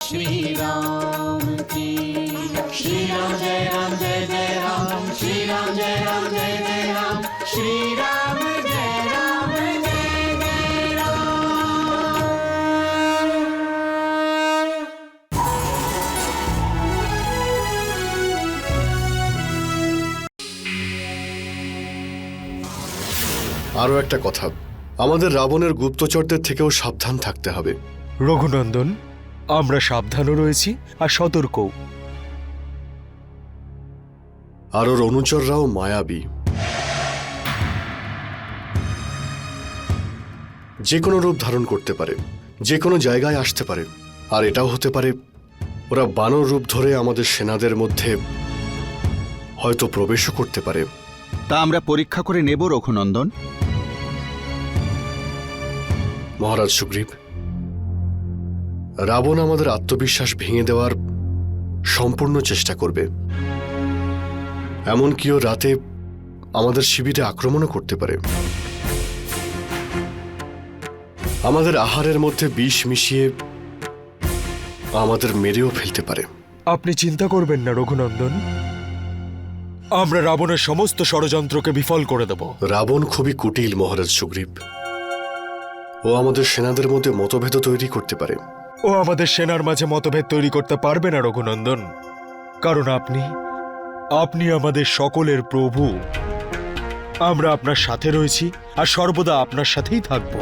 श्री राम की श्री राम जय राम जय जय राम श्री राम जय राम जय जय राम श्री राम जय राम जय जय राम। আরো একটা কথা, আমাদের রাবণের গুপ্তচরদের থেকেও সাবধান থাকতে হবে। রঘুনন্দন, আমরা সাবধানও রয়েছি আর সতর্কও। আর ওর অনুচররাও মায়াবী, যে কোনো রূপ ধারণ করতে পারে, যে কোনো জায়গায় আসতে পারে। আর এটাও হতে পারে ওরা বানর রূপ ধরে আমাদের সেনাদের মধ্যে হয়তো প্রবেশও করতে পারে। তা আমরা পরীক্ষা করে নেব রঘুনন্দন। মহারাজ সুগ্রীব, রাবণ আমাদের আত্মবিশ্বাস ভেঙে দেওয়ার সম্পূর্ণ চেষ্টা করবে। এমনকি ও রাতে আমাদের শিবিরে আক্রমণও করতে পারে। আমাদের আহারের মধ্যে বিষ মিশিয়ে আমাদের মেরেও ফেলতে পারে। আপনি চিন্তা করবেন না রঘুনন্দন, আমরা রাবণের সমস্ত ষড়যন্ত্রকে বিফল করে দেব। রাবণ খুবই কুটিল মহারাজ সুগ্রীব, ও আমাদের সেনাদের মধ্যে মতভেদ তৈরি করতে পারে। ও আমাদের সেনার মাঝে মতভেদ তৈরি করতে পারবে না রঘুনন্দন, কারণ আপনি আমাদের সকলের প্রভু। আমরা আপনার সাথে রয়েছি আর সর্বদা আপনার সাথেই থাকব।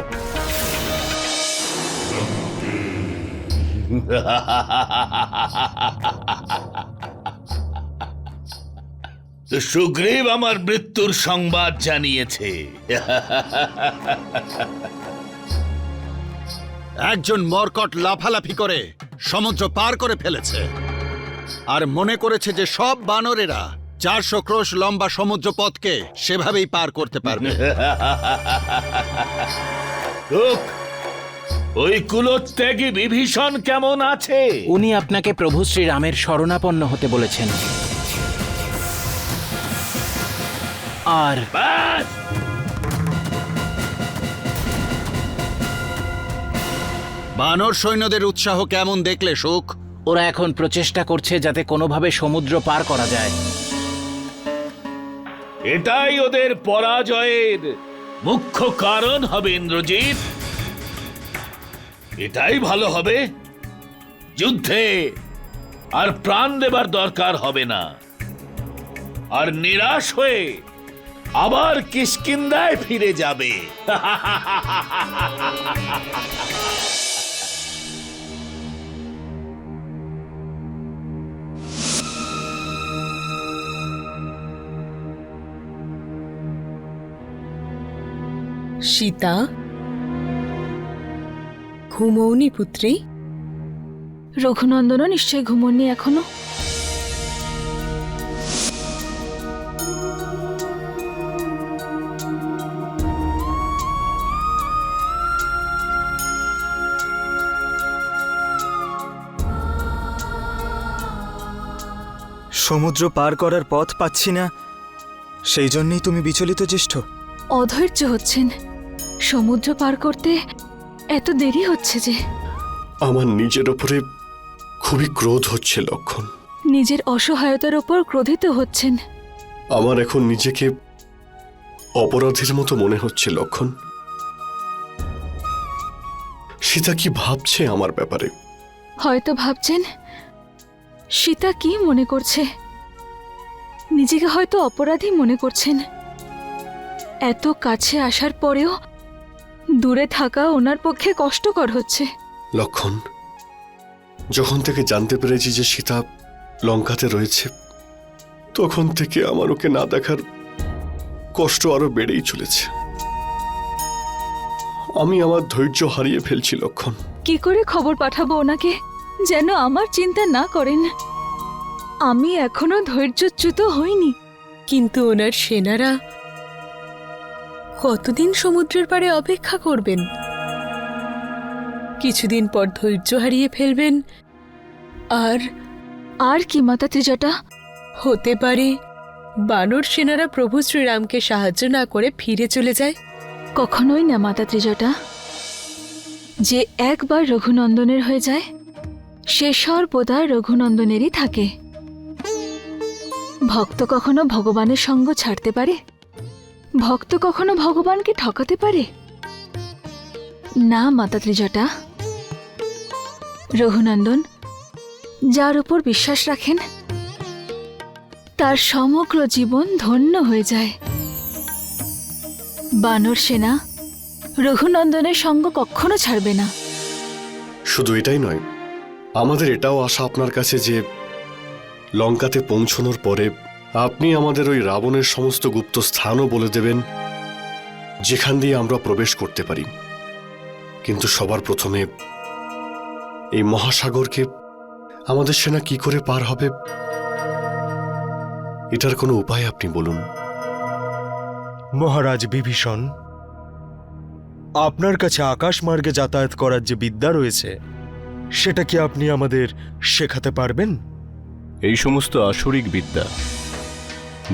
সুগ্রীব আমার মৃত্যুর সংবাদ জানিয়েছে। একজন মরকট লাফালাফি করে সমুদ্র পার করে ফেলেছে আর মনে করেছে যে সব বানরেরা 400 ক্রোশ লম্বা সমুদ্র পথকে সেভাবেই পার করতে পারবে। ওই কুলোত্যাগী বিভীষণ কেমন আছে? উনি আপনাকে প্রভু শ্রীরামের শরণাপন্ন হতে বলেছেন। আর ব্যাস! বানর সৈন্যদের উৎসাহ কেমন দেখলে সুখ? ওরা এখন প্রচেষ্টা করছে যাতে কোনোভাবে সমুদ্র পার করা যায়। এটাই ওদের পরাজয়ের মুখ্য কারণ হবে ইন্দ্রজিৎ। এটাই ভালো হবে। যুদ্ধে আর প্রাণ দেবার দরকার হবে না। আর নিরাশ হয়ে আবার কিষ্কিন্ধায় ফিরে যাবে। সীতা, ঘুমোওনি পুত্রী? রঘুনন্দনও নিশ্চয় ঘুমোননি এখনো। সমুদ্র পার করার পথ পাচ্ছি না, সেই জন্যই তুমি বিচলিত জ্যেষ্ঠ? অধৈর্য হচ্ছেন। সমুদ্র পার করতে এত দেরি হচ্ছে যে। আমার নিজের ওপরে খুবই ক্রোধ হচ্ছে লক্ষণ। নিজের অসহায়তার ওপর ক্রোধিত হচ্ছেন। আমার এখন নিজেকে অপরাধীর মতো মনে হচ্ছে লক্ষণ। সীতা কি ভাবছে আমার ব্যাপারে? হয়তো ভাবছেন সীতা কি মনে করছে। নিজেকে হয়তো অপরাধী মনে করছেন। এত কাছে আসার পরেও দূরে থাকা ওনার পক্ষে কষ্টকর হচ্ছে। লক্ষণ, যখন থেকে জানতে পেরেছি যে সীতা লঙ্কাতে রয়েছে, তখন থেকে আমার ওকে না দেখার কষ্ট আরো বেড়েই চলেছে। আমি আমার ধৈর্য হারিয়ে ফেলছি লক্ষণ। কি করে খবর পাঠাবো ওনাকে যেন আমার চিন্তা না করেন? আমি এখনো ধৈর্যচ্যুত হইনি। কিন্তু ওনার সেনারা কতদিন সমুদ্রের পাড়ে অপেক্ষা করবেন? কিছুদিন পর ধৈর্য হারিয়ে ফেলবেন। আর আর কি মাতা ত্রিজটা? হতে পারে বানর সেনারা প্রভু শ্রীরামকে সাহায্য না করে ফিরে চলে যায়। কখনোই না মাতা ত্রিজটা। যে একবার রঘুনন্দনের হয়ে যায় সে সর্বদা রঘুনন্দনেরই থাকে। ভক্ত কখনো ভগবানের সঙ্গ ছাড়তে পারে? ভক্ত কখনো ভগবানকে ঠকাতে পারে না মাতা ত্রিজটা। রঘুনন্দন যার উপর বিশ্বাস রাখেন তার সমগ্র জীবন ধন্য হয়ে যায়। বানর সেনা রঘুনন্দনের সঙ্গ কখনো ছাড়বে না। শুধু এটাই নয়, আমাদের এটাও আশা আপনার কাছে যে লঙ্কাতে পৌঁছনোর পরে আপনি আমাদের ওই রাবণের সমস্ত গুপ্ত স্থানও বলে দেবেন যেখান দিয়ে আমরা প্রবেশ করতে পারি। কিন্তু সবার প্রথমে এই মহাসাগরকে আমাদের সেনা কি করে পার হবে, এটার কোনো উপায় আপনি বলুন। মহারাজ বিভীষণ, আপনার কাছে আকাশ মার্গে যাতায়াত করার যে বিদ্যা রয়েছে সেটা কি আপনি আমাদের শেখাতে পারবেন? এই সমস্ত আসরিক বিদ্যা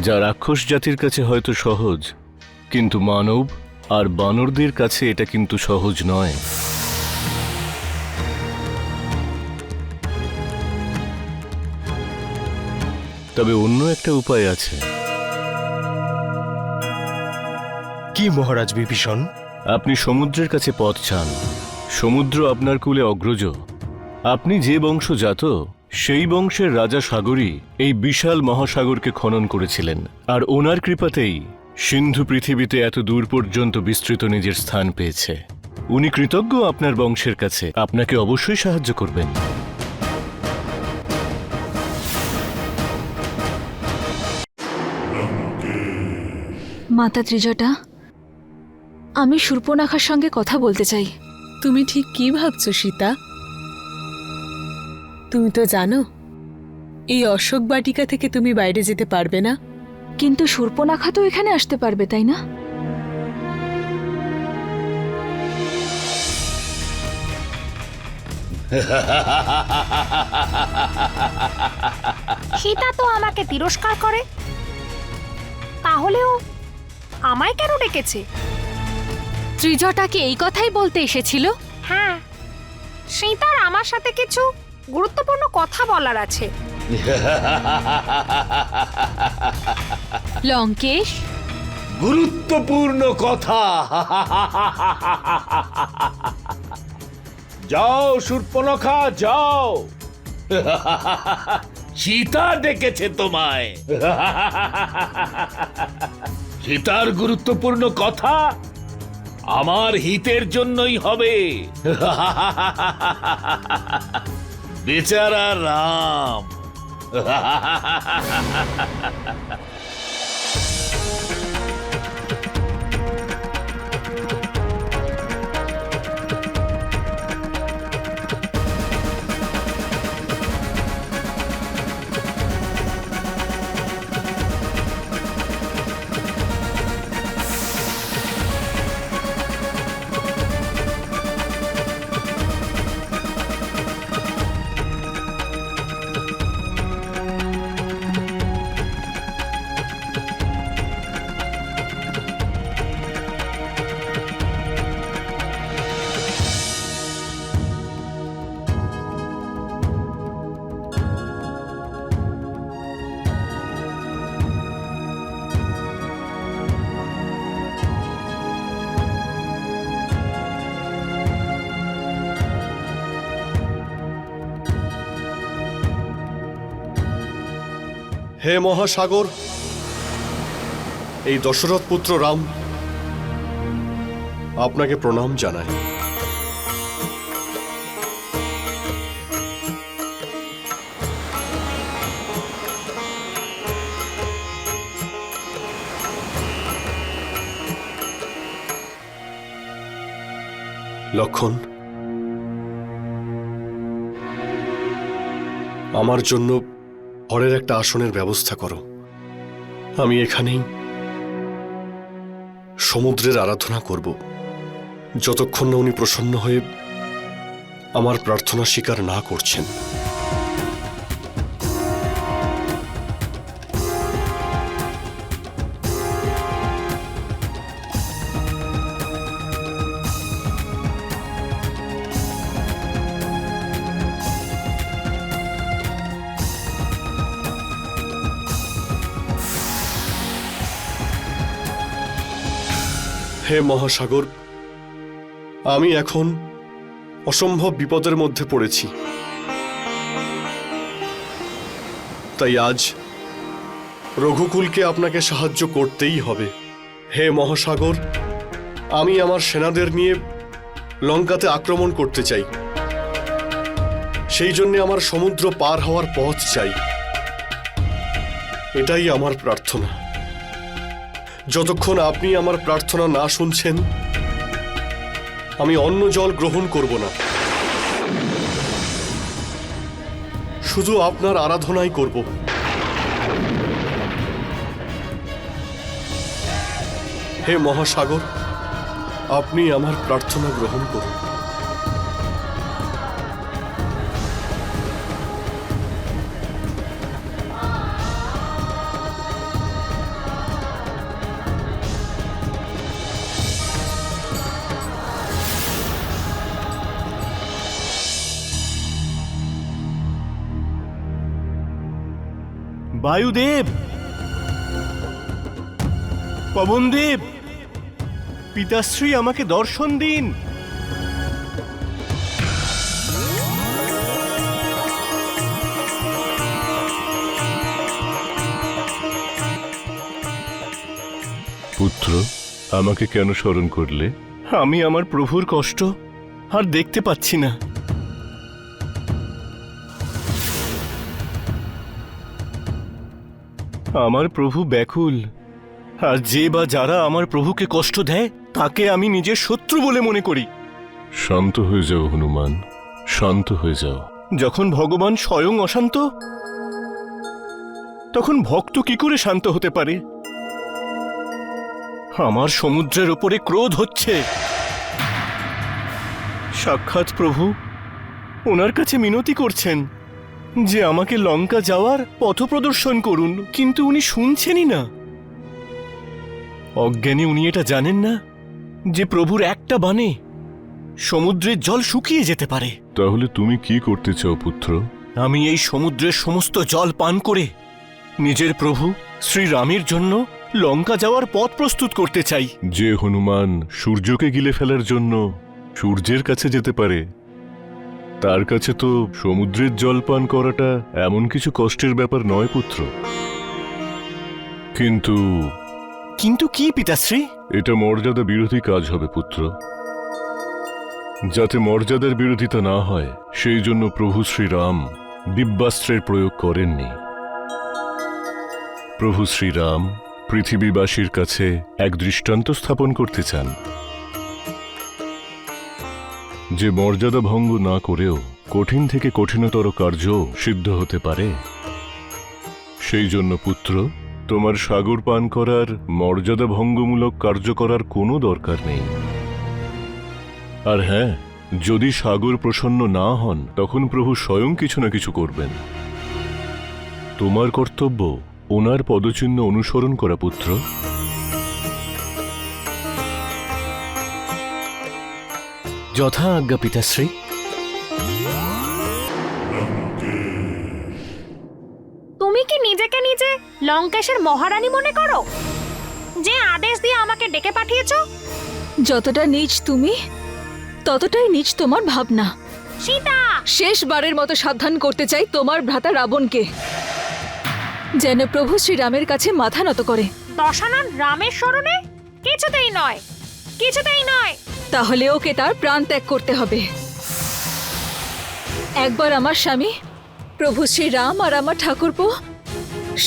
যা রাক্ষস জাতির কাছে হয়তো সহজ, কিন্তু মানব আর বানরদের কাছে এটা কিন্তু সহজ নয়। তবে অন্য একটা উপায় আছে। কি মহারাজ বিভীষণ? আপনি সমুদ্রের কাছে পথ চান। সমুদ্র আপনার কুলে অগ্রজ। আপনি যে বংশজাত সেই বংশের রাজা সাগরী এই বিশাল মহাসাগরকে খনন করেছিলেন, আর ওনার কৃপাতেই সিন্ধু পৃথিবীতে এত দূর পর্যন্ত বিস্তৃত নিজের স্থান পেয়েছে। উনি কৃতজ্ঞ আপনার বংশের কাছে, আপনাকে অবশ্যই সাহায্য করবেন। মাতা ত্রিজটা, আমি শূর্পণখার সঙ্গে কথা বলতে চাই। তুমি ঠিক কি ভাবছো সীতা? তুমি তো জানো এই অশোক বাটিকা থেকে তুমি বাইরে যেতে পারবে না। কিন্তু শূর্পণখা তো এখানে আসতে পারবে, তাই না? সীতা তো আমাকে তিরস্কার করে, তাহলেও আমায় কেন ডেকেছে? ত্রিজটাকে এই কথাই বলতে এসেছিল? হ্যাঁ, সীতার আমার সাথে কিছু গুরুত্বপূর্ণ কথা বলার আছে। লঙ্কেশ, গুরুত্বপূর্ণ কথা। যাও শূর্পণখা, যাও। সীতা ডেকেছে তোমায়। সীতার গুরুত্বপূর্ণ কথা আমার হিতের জন্যই হবে। বেচারা রাম। হে মহাসাগর, এই দশরথ পুত্র রাম আপনাকে প্রণাম জানায়। লক্ষণ, আমার জন্য ঘরের একটা আসনের ব্যবস্থা করো। আমি এখানেই সমুদ্রের আরাধনা করব, যতক্ষণ না উনি প্রসন্ন হয়ে আমার প্রার্থনা স্বীকার না করছেন। হে মহাসাগর, আমি এখন অসম্ভব বিপদের মধ্যে পড়েছি, তাই আজ রঘুকুলকে আপনাকে সাহায্য করতেই হবে। হে মহাসাগর, আমি আমার সেনাদের নিয়ে লঙ্কাতে আক্রমণ করতে চাই। সেই জন্য আমার সমুদ্র পার হওয়ার পথ চাই। এটাই আমার প্রার্থনা। যতক্ষণ আপনি আমার প্রার্থনা না শুনছেন, আমি অন্য জল গ্রহণ করব না, শুধু আপনার আরাধনাই করব। হে মহাসাগর, আপনি আমার প্রার্থনা গ্রহণ করুন। বায়ুদেব, পবনদেব, পিতাশ্রী আমাকে দর্শন দিন। পুত্র, আমাকে কেন স্মরণ করলে? আমি আমার প্রভুর কষ্ট আর দেখতে পাচ্ছি না। আমার প্রভু ব্যাকুল, আর যে বা যারা আমার প্রভুকে কষ্ট দেয় তাকে আমি নিজের শত্রু বলে মনে করি। শান্ত হয়ে যাও হনুমান, শান্ত হয়ে যাও। যখন ভগবান স্বয়ং অশান্ত, তখন ভক্ত কি করে শান্ত হতে পারে? আমার সমুদ্রের ওপরে ক্রোধ হচ্ছে। সাক্ষাৎ প্রভু ওনার কাছে মিনতি করছেন যে আমাকে লঙ্কা যাওয়ার পথ প্রদর্শন করুন, কিন্তু উনি শুনছেনই না। অজ্ঞানী উনি এটা জানেন না যে প্রভুর একটা বাণে সমুদ্রের জল শুকিয়ে যেতে পারে। তাহলে তুমি কি করতে চাও পুত্র? আমি এই সমুদ্রের সমস্ত জল পান করে নিজের প্রভু শ্রীরামের জন্য লঙ্কা যাওয়ার পথ প্রস্তুত করতে চাই। যে হনুমান সূর্যকে গিলে ফেলার জন্য সূর্যের কাছে যেতে পারে, তার কাছে তো সমুদ্রের জল পান করাটা এমন কিছু কষ্টের ব্যাপার নয় পুত্র। কিন্তু কিন্তু কি পিতাশ্রী? এটা মর্যাদা বিরোধী কাজ হবে পুত্র। যাতে মর্যাদার বিরোধিতা না হয় সেই জন্য প্রভু শ্রীরাম দিব্যাস্ত্রের প্রয়োগ করেননি। প্রভু শ্রীরাম পৃথিবীবাসীর কাছে এক দৃষ্টান্ত স্থাপন করতে চান যে মর্যাদা ভঙ্গ না করেও কঠিন থেকে কঠিনতর কার্য সিদ্ধ হতে পারে। সেই জন্য পুত্র, তোমার সাগর পান করার মর্যাদা ভঙ্গমূলক কার্য করার কোনো দরকার নেই। আর হ্যাঁ, যদি সাগর প্রসন্ন না হন তখন প্রভু স্বয়ং কিছু না কিছু করবেন। তোমার কর্তব্য ওনার পদচিহ্ন অনুসরণ করা পুত্র। যথা আজ্ঞা পিতাশ্রী। তুমি কি নিজেকে নিজে লঙ্কেশের মহারানী মনে করো, যে আদেশ দিয়ে আমাকে ডেকে পাঠিয়েছো? যতটা নীচ তুমি, ততটাই নীচ তোমার ভাবনা। সীতা, শেষবারের মতো সাবধান করতে চাই তোমার ভ্রাতা রাবণকে। যেন প্রভু শ্রীরামের কাছে মাথা নত করে। দশানন রামের স্মরণে? কিছুতেই নয়, কিছুতেই নয়। তাহলে ওকে তার প্রাণ ত্যাগ করতে হবে। একবার আমার স্বামী প্রভু শ্রীরাম আর আমার ঠাকুরপো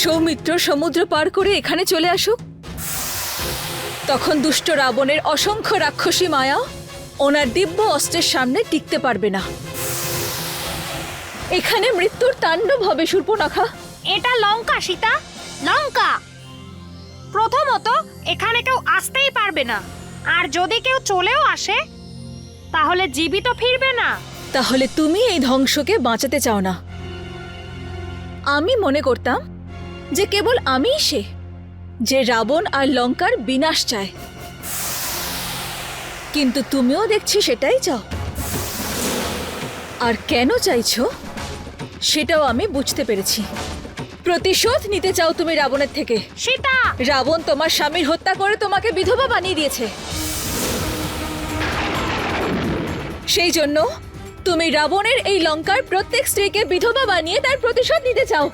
সৌমিত্র সমুদ্র পার করে এখানে চলে আসুক, তখন দুষ্ট রাবণের অসংখ্য রাক্ষসী মায়া ওনার দিব্য অস্ত্রের সামনে টিকতে পারবে না। এখানে মৃত্যুর তাণ্ডব হবে শূর্পণখা। এটা লঙ্কা সীতা, লঙ্কা। প্রথমত এখানে কেউ আসতেই পারবে না, আর যদি কেউ চলেও আসে তাহলে জীবিত ফিরবে না। তাহলে তুমি এই ধ্বংসকে বাঁচাতে চাও না? আমি মনে করতাম যে কেবল আমিই সে যে রাবণ আর লঙ্কার বিনাশ চায়, কিন্তু তুমিও দেখছি সেটাই চাও। আর কেন চাইছো সেটাও আমি বুঝতে পেরেছি। প্রতিশোধ নিতে চাও তুমি রাবণের থেকে। সীতা, রাবণ তোমার স্বামীর হত্যা করে তোমাকে বিধবা বানিয়ে দিয়েছে, সেই জন্য তুমি রাবণের এই লঙ্কার প্রত্যেক স্ত্রীকে বিধবা বানিয়ে তার প্রতিশোধ নিতে চাও।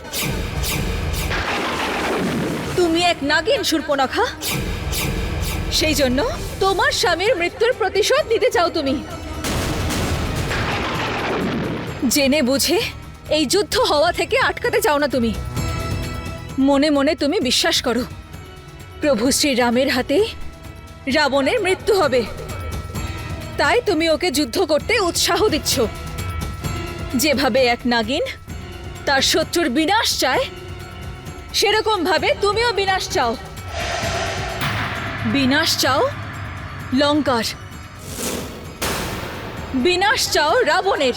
তুমি এক নাগিন শূর্পণখা, সেই জন্য তোমার স্বামীর মৃত্যুর প্রতিশোধ নিতে চাও তুমি। জেনে বুঝে এই যুদ্ধ হওয়া থেকে আটকাতে চাও না তুমি। মনে মনে তুমি বিশ্বাস করো প্রভু শ্রীরামের হাতে রাবণের মৃত্যু হবে, তাই তুমি ওকে যুদ্ধ করতে উৎসাহ দিচ্ছ। যেভাবে এক নাগিন তার শত্রুর বিনাশ চায়, সেরকম ভাবে তুমিও বিনাশ চাও। বিনাশ চাও লঙ্কার, বিনাশ চাও রাবণের,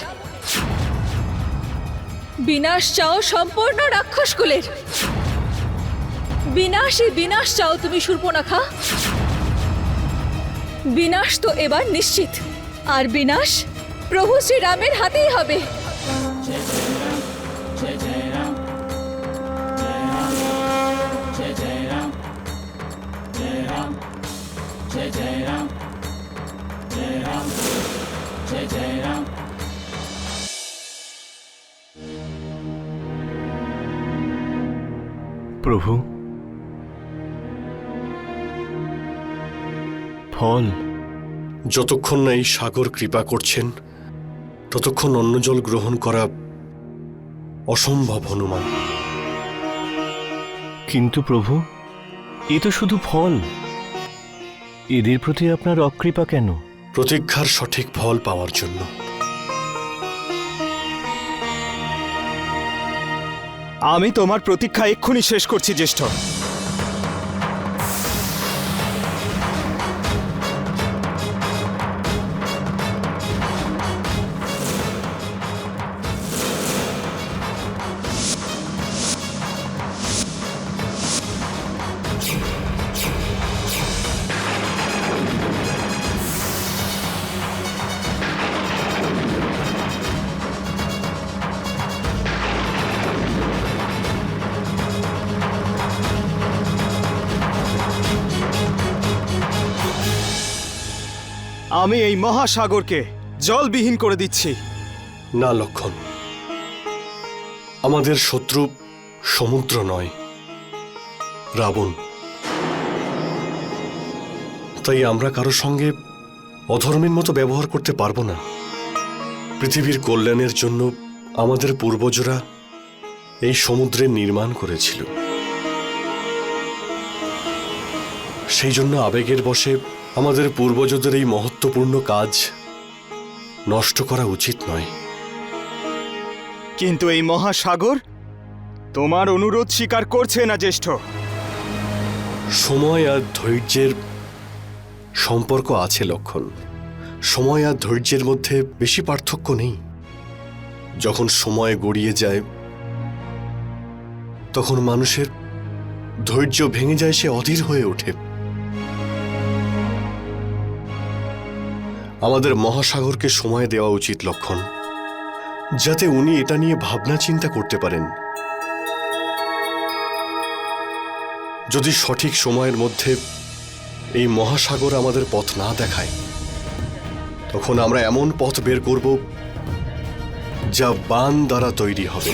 বিনাশ চাও সম্পূর্ণ রাক্ষসকুলের। বিনাশই বিনাশ চাও তুমি শূর্পণখা। বিনাশ তো এবার নিশ্চিত, আর বিনাশ প্রভু শ্রীরামের হাতেই হবে। প্রভু, ফল যতক্ষণ না এই সাগর কৃপা করছেন ততক্ষণ অন্য জল গ্রহণ করা অসম্ভব হনুমান। কিন্তু প্রভু, এ তো শুধু ফল, এদের প্রতি আপনার অকৃপা কেন? প্রতীক্ষার সঠিক ফল পাওয়ার জন্য। আমি তোমার প্রতীক্ষা এক্ষুনি শেষ করছি জ্যেষ্ঠ। আমি এই মহাসাগরকে জলবিহীন করে দিচ্ছি। না লক্ষণ, আমাদের শত্রু সমুদ্র নয়, রাবণ। তাই আমরা কারো সঙ্গে অধর্মের মতো ব্যবহার করতে পারবো না। পৃথিবীর কল্যাণের জন্য আমাদের পূর্বজরা এই সমুদ্রের নির্মাণ করেছিল, সেই জন্য আবেগের বশে আমাদের পূর্বজদের এই মহত্বপূর্ণ কাজ নষ্ট করা উচিত নয়। কিন্তু এই মহাসাগর তোমার অনুরোধ স্বীকার করছে না জ্যেষ্ঠ। সময় আর ধৈর্যের সম্পর্ক আছে লক্ষণ। সময় আর ধৈর্যের মধ্যে বেশি পার্থক্য নেই। যখন সময় গড়িয়ে যায় তখন মানুষের ধৈর্য ভেঙে যায়, সে অধীর হয়ে ওঠে। আমাদের মহাসাগরকে সময় দেওয়া উচিত লক্ষণ, যাতে উনি এটা নিয়ে ভাবনা চিন্তা করতে পারেন। যদি সঠিক সময়ের মধ্যে এই মহাসাগর আমাদের পথ না দেখায়, তখন আমরা এমন পথ বের করব যা বান দ্বারা তৈরি হবে।